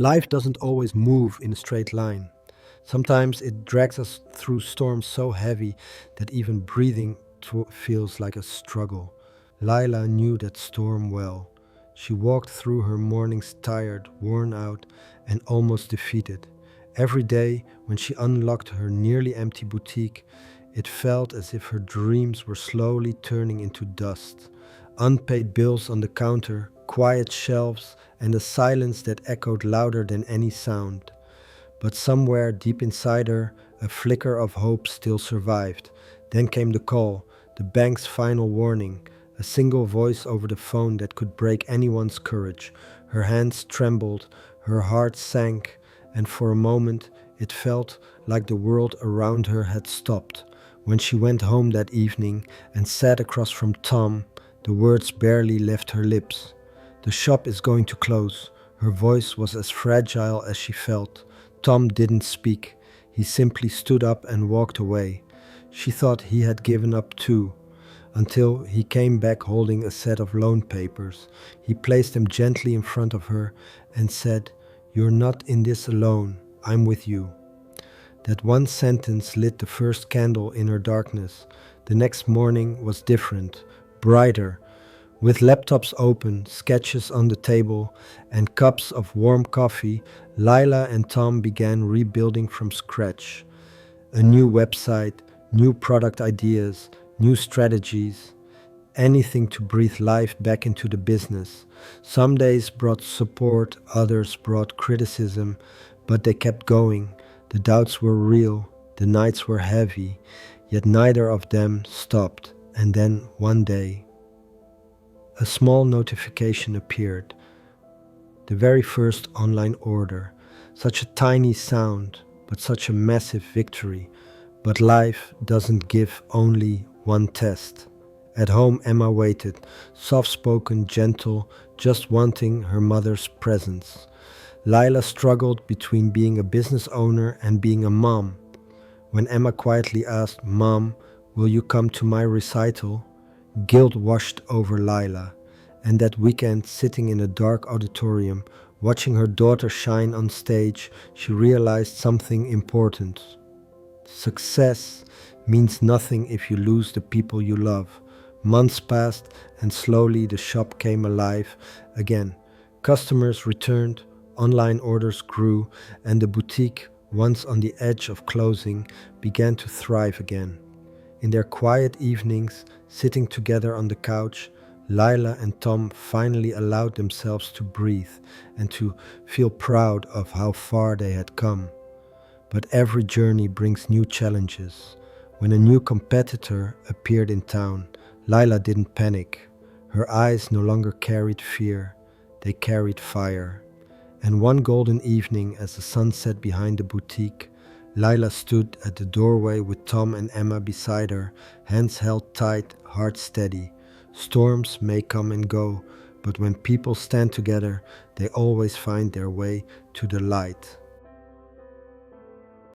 Life doesn't always move in a straight line. Sometimes it drags us through storms so heavy that even breathing feels like a struggle. Lila knew that storm well. She walked through her mornings tired, worn out, and almost defeated. Every day, when she unlocked her nearly empty boutique, it felt as if her dreams were slowly turning into dust. Unpaid bills on the counter, quiet shelves, and a silence that echoed louder than any sound. But somewhere deep inside her, a flicker of hope still survived. Then came the call, the bank's final warning, a single voice over the phone that could break anyone's courage. Her hands trembled, her heart sank, and for a moment it felt like the world around her had stopped. When she went home that evening and sat across from Tom, the words barely left her lips. The shop is going to close. Her voice was as fragile as she felt. Tom didn't speak. He simply stood up and walked away. She thought he had given up too, until he came back holding a set of loan papers. He placed them gently in front of her and said, "You're not in this alone. I'm with you." That one sentence lit the first candle in her darkness. The next morning was different, brighter, with laptops open, sketches on the table, and cups of warm coffee. Lila and Tom began rebuilding from scratch. A new website, new product ideas, new strategies, anything to breathe life back into the business. Some days brought support, others brought criticism, but they kept going. The doubts were real, the nights were heavy, yet neither of them stopped. And then one day, a small notification appeared. The very first online order. Such a tiny sound, but such a massive victory. But life doesn't give only one test. At home, Emma waited, soft spoken, gentle, just wanting her mother's presence. Lila struggled between being a business owner and being a mom. When Emma quietly asked, "Mom, will you come to my recital?" Guilt washed over Lila. And that weekend, sitting in a dark auditorium, watching her daughter shine on stage, she realized something important. Success means nothing if you lose the people you love. Months passed, and slowly the shop came alive again. Customers returned, online orders grew, and the boutique, once on the edge of closing, began to thrive again. In their quiet evenings, sitting together on the couch, Lila and Tom finally allowed themselves to breathe and to feel proud of how far they had come. But every journey brings new challenges. When a new competitor appeared in town, Lila didn't panic. Her eyes no longer carried fear, they carried fire. And one golden evening, as the sun set behind the boutique, Lila stood at the doorway with Tom and Emma beside her, hands held tight, heart steady. Storms may come and go, but when people stand together, they always find their way to the light.